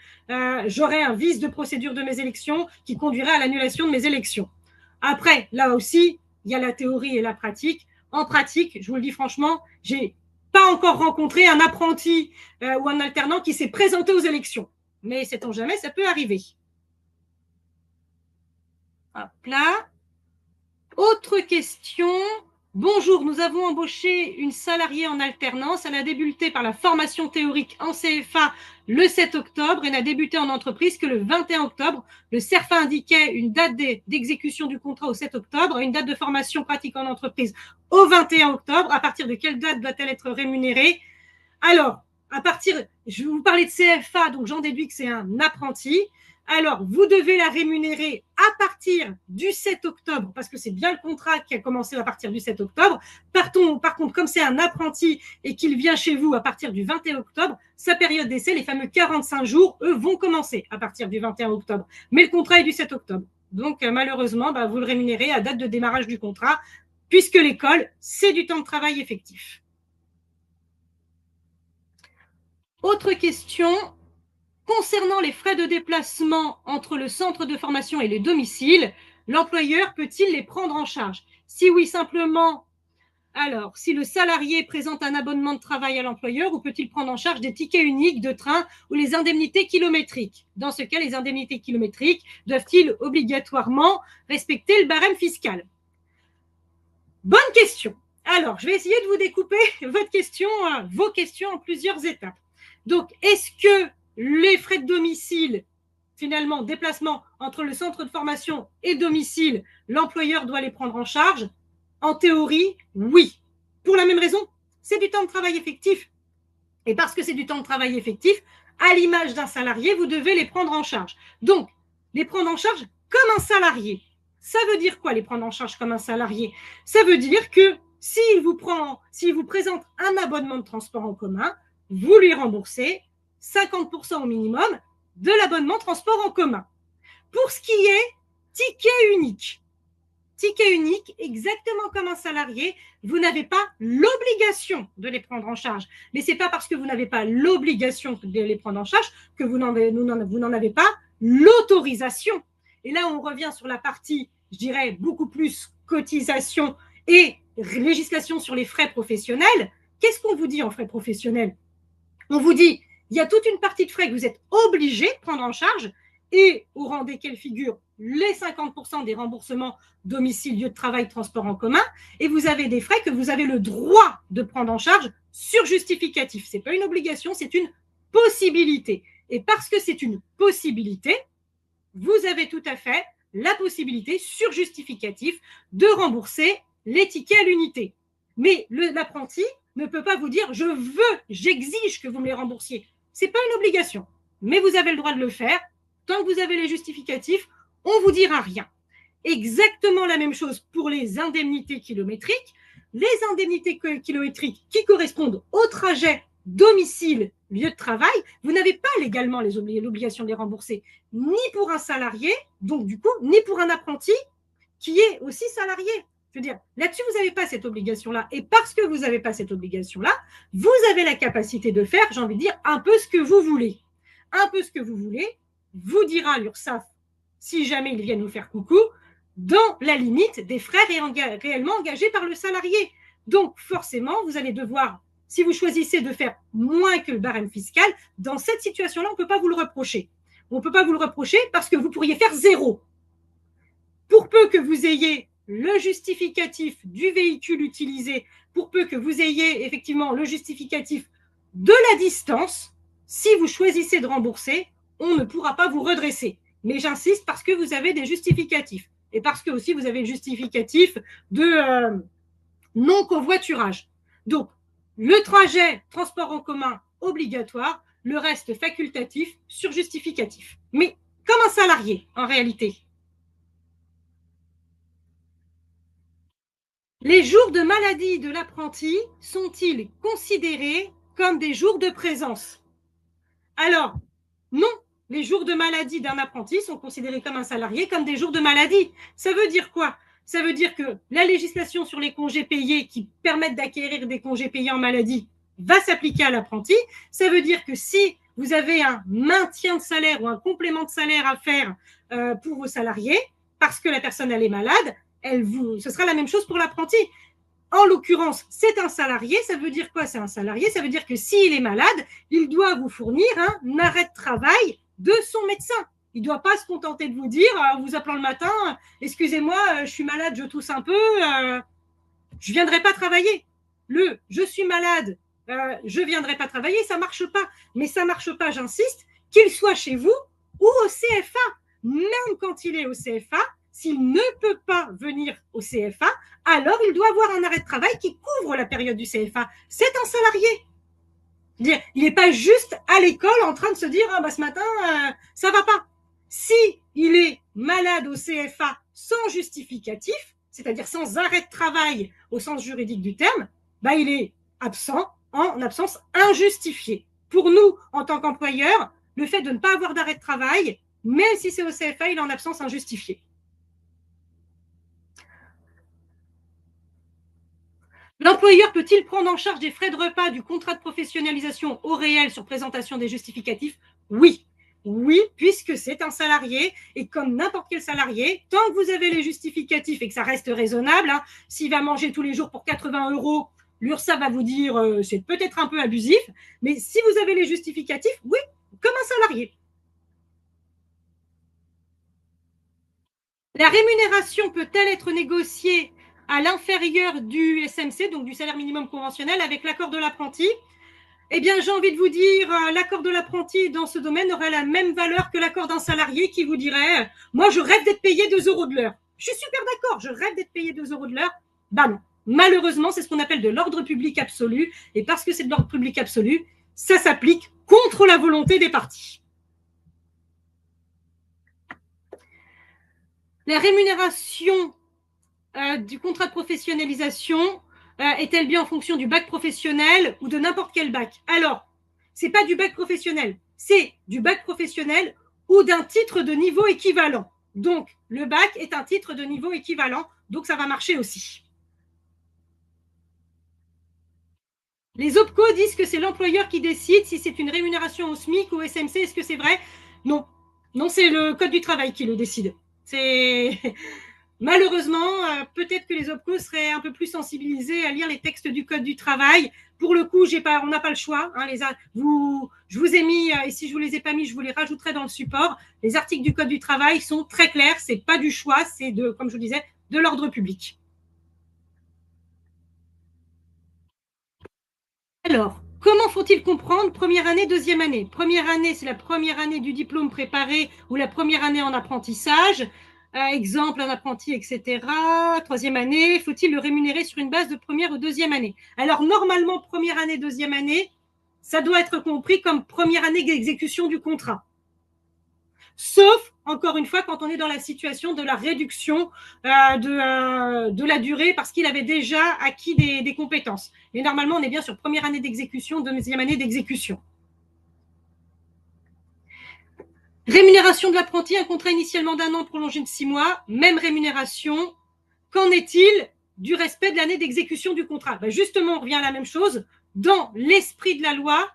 j'aurais un vice de procédure de mes élections qui conduirait à l'annulation de mes élections. Après, là aussi, il y a la théorie et la pratique. En pratique, je vous le dis franchement, j'ai pas encore rencontré un apprenti ou un alternant qui s'est présenté aux élections. Mais sait-on jamais, ça peut arriver. Hop là. Autre question. Bonjour, nous avons embauché une salariée en alternance. Elle a débuté par la formation théorique en CFA le 7 octobre et n'a débuté en entreprise que le 21 octobre. Le CERFA indiquait une date d'exécution du contrat au 7 octobre et une date de formation pratique en entreprise au 21 octobre. À partir de quelle date doit-elle être rémunérée? Alors, je vais vous parler de CFA, donc j'en déduis que c'est un apprenti. Alors, vous devez la rémunérer à partir du 7 octobre, parce que c'est bien le contrat qui a commencé à partir du 7 octobre. Par contre, comme c'est un apprenti et qu'il vient chez vous à partir du 21 octobre, sa période d'essai, les fameux 45 jours, eux, vont commencer à partir du 21 octobre. Mais le contrat est du 7 octobre. Donc, malheureusement, vous le rémunérez à date de démarrage du contrat, puisque l'école, c'est du temps de travail effectif. Autre question. Concernant les frais de déplacement entre le centre de formation et le domicile, l'employeur peut-il les prendre en charge? Si oui, simplement, alors, si le salarié présente un abonnement de travail à l'employeur, ou peut-il prendre en charge des tickets uniques de train ou les indemnités kilométriques? Dans ce cas, les indemnités kilométriques doivent-ils obligatoirement respecter le barème fiscal? Bonne question. Alors, je vais essayer de vous découper vos questions en plusieurs étapes. Donc, est-ce que les frais de domicile, finalement, déplacement entre le centre de formation et domicile, l'employeur doit les prendre en charge? En théorie, oui. Pour la même raison, c'est du temps de travail effectif. Et parce que c'est du temps de travail effectif, à l'image d'un salarié, vous devez les prendre en charge. Donc, les prendre en charge comme un salarié. Ça veut dire quoi, les prendre en charge comme un salarié? Ça veut dire que s'il vous présente un abonnement de transport en commun, vous lui remboursez 50% au minimum de l'abonnement transport en commun. Pour ce qui est ticket unique, exactement comme un salarié, vous n'avez pas l'obligation de les prendre en charge. Mais ce n'est pas parce que vous n'avez pas l'obligation de les prendre en charge que vous n'en avez pas l'autorisation. Et là, on revient sur la partie, je dirais, beaucoup plus cotisation et législation sur les frais professionnels. Qu'est-ce qu'on vous dit en frais professionnels? On vous dit, il y a toute une partie de frais que vous êtes obligé de prendre en charge et au rang desquels figurent les 50% des remboursements domicile, lieu de travail, transport en commun, et vous avez des frais que vous avez le droit de prendre en charge sur justificatif. Ce n'est pas une obligation, c'est une possibilité. Et parce que c'est une possibilité, vous avez tout à fait la possibilité sur justificatif de rembourser les tickets à l'unité. Mais l'apprenti ne peut pas vous dire « je veux, j'exige que vous me les remboursiez ». Ce n'est pas une obligation, mais vous avez le droit de le faire. Tant que vous avez les justificatifs, on ne vous dira rien. Exactement la même chose pour les indemnités kilométriques. Les indemnités kilométriques qui correspondent au trajet domicile, lieu de travail, vous n'avez pas légalement l'obligation de les rembourser, ni pour un salarié, donc du coup, ni pour un apprenti qui est aussi salarié. Je veux dire, là-dessus, vous n'avez pas cette obligation-là. Et parce que vous n'avez pas cette obligation-là, vous avez la capacité de faire, j'ai envie de dire, un peu ce que vous voulez. Un peu ce que vous voulez, vous dira l'URSSAF, si jamais ils viennent nous faire coucou, dans la limite des frais réellement engagés par le salarié. Donc, forcément, vous allez devoir, si vous choisissez de faire moins que le barème fiscal, dans cette situation-là, on ne peut pas vous le reprocher. On ne peut pas vous le reprocher parce que vous pourriez faire zéro. Pour peu que vous ayez le justificatif du véhicule utilisé, pour peu que vous ayez effectivement le justificatif de la distance, si vous choisissez de rembourser, on ne pourra pas vous redresser. Mais j'insiste parce que vous avez des justificatifs et parce que aussi vous avez le justificatif de non-covoiturage. Donc, le trajet transport en commun obligatoire, le reste facultatif sur justificatif. Mais comme un salarié, en réalité. Les jours de maladie de l'apprenti sont-ils considérés comme des jours de présence? Alors, non. Les jours de maladie d'un apprenti sont considérés comme un salarié comme des jours de maladie. Ça veut dire quoi? Ça veut dire que la législation sur les congés payés qui permettent d'acquérir des congés payés en maladie va s'appliquer à l'apprenti. Ça veut dire que si vous avez un maintien de salaire ou un complément de salaire à faire pour vos salariés, parce que la personne elle est malade, ce sera la même chose pour l'apprenti. En l'occurrence, c'est un salarié. Ça veut dire quoi? C'est un salarié. Ça veut dire que s'il est malade, il doit vous fournir un arrêt de travail de son médecin. Il ne doit pas se contenter de vous dire, en vous appelant le matin, excusez-moi, je suis malade, je tousse un peu, je ne viendrai pas travailler. Je suis malade, je ne viendrai pas travailler, ça ne marche pas. Mais ça ne marche pas, j'insiste, qu'il soit chez vous ou au CFA. Même quand il est au CFA, s'il ne peut pas venir au CFA, alors il doit avoir un arrêt de travail qui couvre la période du CFA. C'est un salarié. Il n'est pas juste à l'école en train de se dire ce matin, ça ne va pas. Si il est malade au CFA sans justificatif, c'est-à-dire sans arrêt de travail au sens juridique du terme, il est absent en absence injustifiée. Pour nous, en tant qu'employeur, le fait de ne pas avoir d'arrêt de travail, même si c'est au CFA, il est en absence injustifiée. L'employeur peut-il prendre en charge des frais de repas du contrat de professionnalisation au réel sur présentation des justificatifs? Oui. Oui, puisque c'est un salarié et comme n'importe quel salarié, tant que vous avez les justificatifs et que ça reste raisonnable, s'il va manger tous les jours pour 80 €, l'URSSAF va vous dire c'est peut-être un peu abusif, mais si vous avez les justificatifs, oui, comme un salarié. La rémunération peut-elle être négociée à l'inférieur du SMC, donc du salaire minimum conventionnel, avec l'accord de l'apprenti? Eh bien, j'ai envie de vous dire, l'accord de l'apprenti dans ce domaine aurait la même valeur que l'accord d'un salarié qui vous dirait moi, je rêve d'être payé 2 € de l'heure. Je suis super d'accord, je rêve d'être payé 2 € de l'heure. Non. Malheureusement, c'est ce qu'on appelle de l'ordre public absolu. Et parce que c'est de l'ordre public absolu, ça s'applique contre la volonté des parties. La rémunération du contrat de professionnalisation est-elle bien en fonction du bac professionnel ou de n'importe quel bac? Alors, ce n'est pas du bac professionnel, c'est du bac professionnel ou d'un titre de niveau équivalent. Donc, le bac est un titre de niveau équivalent, donc ça va marcher aussi. Les OPCO disent que c'est l'employeur qui décide si c'est une rémunération au SMIC ou au SMC. Est-ce que c'est vrai? Non. Non, c'est le Code du travail qui le décide. C'est malheureusement, peut-être que les OPCO seraient un peu plus sensibilisés à lire les textes du Code du travail. Pour le coup, on n'a pas le choix. Hein, je vous ai mis, et si je vous les ai pas mis, je vous les rajouterai dans le support. Les articles du Code du travail sont très clairs. C'est pas du choix, c'est de, comme je vous disais, de l'ordre public. Alors, comment faut-il comprendre première année, deuxième année? Première année, c'est la première année du diplôme préparé ou la première année en apprentissage. Exemple, un apprenti, etc. Troisième année, faut-il le rémunérer sur une base de première ou deuxième année? Alors, normalement, première année, deuxième année, ça doit être compris comme première année d'exécution du contrat. Sauf, encore une fois, quand on est dans la situation de la réduction de la durée parce qu'il avait déjà acquis des compétences. Mais normalement, on est bien sur première année d'exécution, deuxième année d'exécution. Rémunération de l'apprenti, un contrat initialement d'1 an prolongé de 6 mois, même rémunération. Qu'en est-il du respect de l'année d'exécution du contrat? Ben justement, on revient à la même chose. Dans l'esprit de la loi,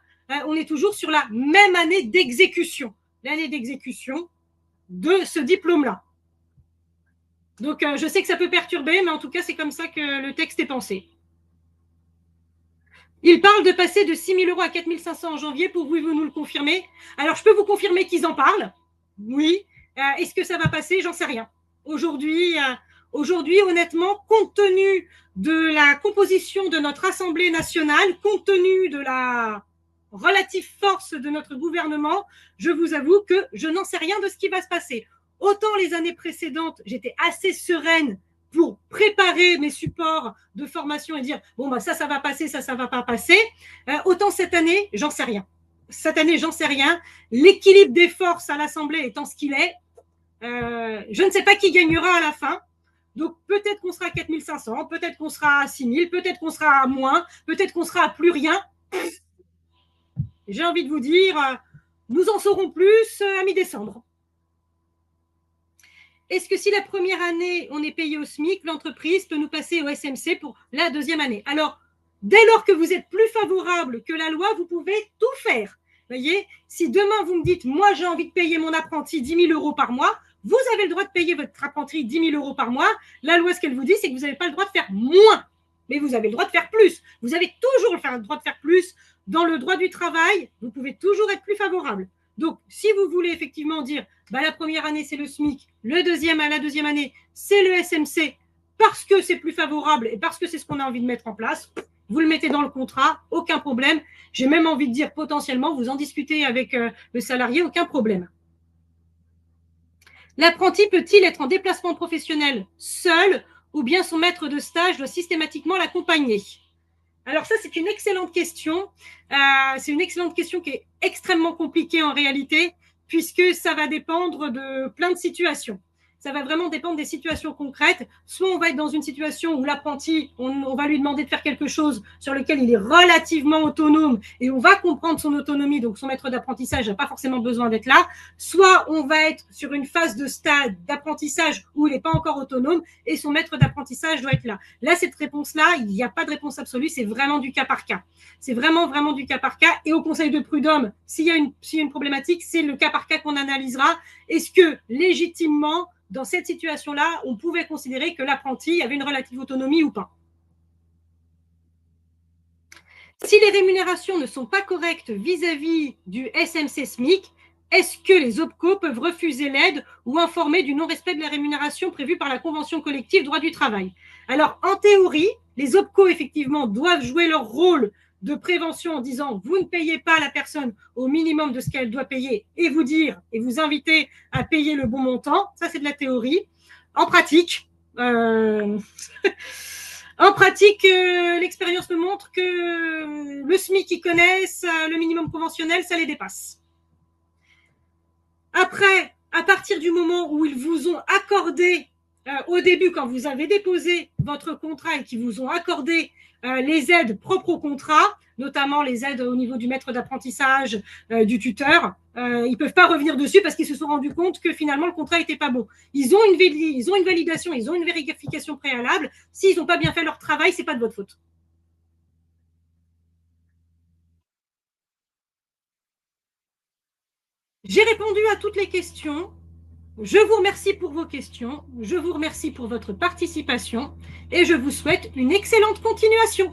on est toujours sur la même année d'exécution. L'année d'exécution de ce diplôme-là. Donc, je sais que ça peut perturber, mais en tout cas, c'est comme ça que le texte est pensé. Il parle de passer de 6 000 € à 4 500 en janvier. Pouvez-vous nous le confirmer? Alors, je peux vous confirmer qu'ils en parlent. Oui. Est-ce que ça va passer? J'en sais rien. Aujourd'hui, honnêtement, compte tenu de la composition de notre Assemblée nationale, compte tenu de la relative force de notre gouvernement, je vous avoue que je n'en sais rien de ce qui va se passer. Autant les années précédentes, j'étais assez sereine pour préparer mes supports de formation et dire bon bah ça va passer, ça va pas passer. Autant cette année, j'en sais rien. Cette année, j'en sais rien. L'équilibre des forces à l'Assemblée étant ce qu'il est, je ne sais pas qui gagnera à la fin. Donc peut-être qu'on sera à 4 500, peut-être qu'on sera à 6 000, peut-être qu'on sera à moins, peut-être qu'on sera à plus rien. J'ai envie de vous dire, nous en saurons plus à mi-décembre. Est-ce que si la première année, on est payé au SMIC, l'entreprise peut nous passer au SMC pour la deuxième année? Alors, dès lors que vous êtes plus favorable que la loi, vous pouvez tout faire. Vous voyez, si demain vous me dites, moi j'ai envie de payer mon apprenti 10 000 € par mois, vous avez le droit de payer votre apprenti 10 000 € par mois. La loi, ce qu'elle vous dit, c'est que vous n'avez pas le droit de faire moins, mais vous avez le droit de faire plus. Vous avez toujours le droit de faire plus. Dans le droit du travail, vous pouvez toujours être plus favorable. Donc, si vous voulez effectivement dire, bah, la première année, c'est le SMIC, la deuxième année, c'est le SMC, parce que c'est plus favorable et parce que c'est ce qu'on a envie de mettre en place, vous le mettez dans le contrat, aucun problème. J'ai même envie de dire potentiellement, vous en discutez avec le salarié, aucun problème. L'apprenti peut-il être en déplacement professionnel seul ou bien son maître de stage doit systématiquement l'accompagner? Alors ça, c'est une excellente question. C'est une excellente question qui est extrêmement compliquée en réalité, puisque ça va dépendre de plein de situations. Ça va vraiment dépendre des situations concrètes. Soit on va être dans une situation où l'apprenti, on va lui demander de faire quelque chose sur lequel il est relativement autonome et on va comprendre son autonomie, donc son maître d'apprentissage n'a pas forcément besoin d'être là. Soit on va être sur une phase de stade d'apprentissage où il n'est pas encore autonome et son maître d'apprentissage doit être là. Là, cette réponse-là, il n'y a pas de réponse absolue, c'est vraiment du cas par cas. C'est vraiment, vraiment du cas par cas. Et au Conseil de prud'homme, s'il y a une problématique, c'est le cas par cas qu'on analysera. Est-ce que, légitimement, dans cette situation-là, on pouvait considérer que l'apprenti avait une relative autonomie ou pas? Si les rémunérations ne sont pas correctes vis-à-vis du SMC SMIC, est-ce que les OPCO peuvent refuser l'aide ou informer du non-respect de la rémunération prévue par la Convention collective droit du travail? Alors, en théorie, les OPCO, effectivement, doivent jouer leur rôle de prévention en disant vous ne payez pas la personne au minimum de ce qu'elle doit payer et vous dire et vous inviter à payer le bon montant. Ça, c'est de la théorie. En pratique, l'expérience me montre que le SMIC qu'ils connaissent, le minimum conventionnel, ça les dépasse. Après, à partir du moment où ils vous ont accordé au début, quand vous avez déposé votre contrat et qu'ils vous ont accordé les aides propres au contrat, notamment les aides au niveau du maître d'apprentissage, du tuteur, ils ne peuvent pas revenir dessus parce qu'ils se sont rendus compte que finalement le contrat n'était pas bon. Ils ont une validation, ils ont une vérification préalable. S'ils n'ont pas bien fait leur travail, ce n'est pas de votre faute. J'ai répondu à toutes les questions. Je vous remercie pour vos questions, je vous remercie pour votre participation et je vous souhaite une excellente continuation.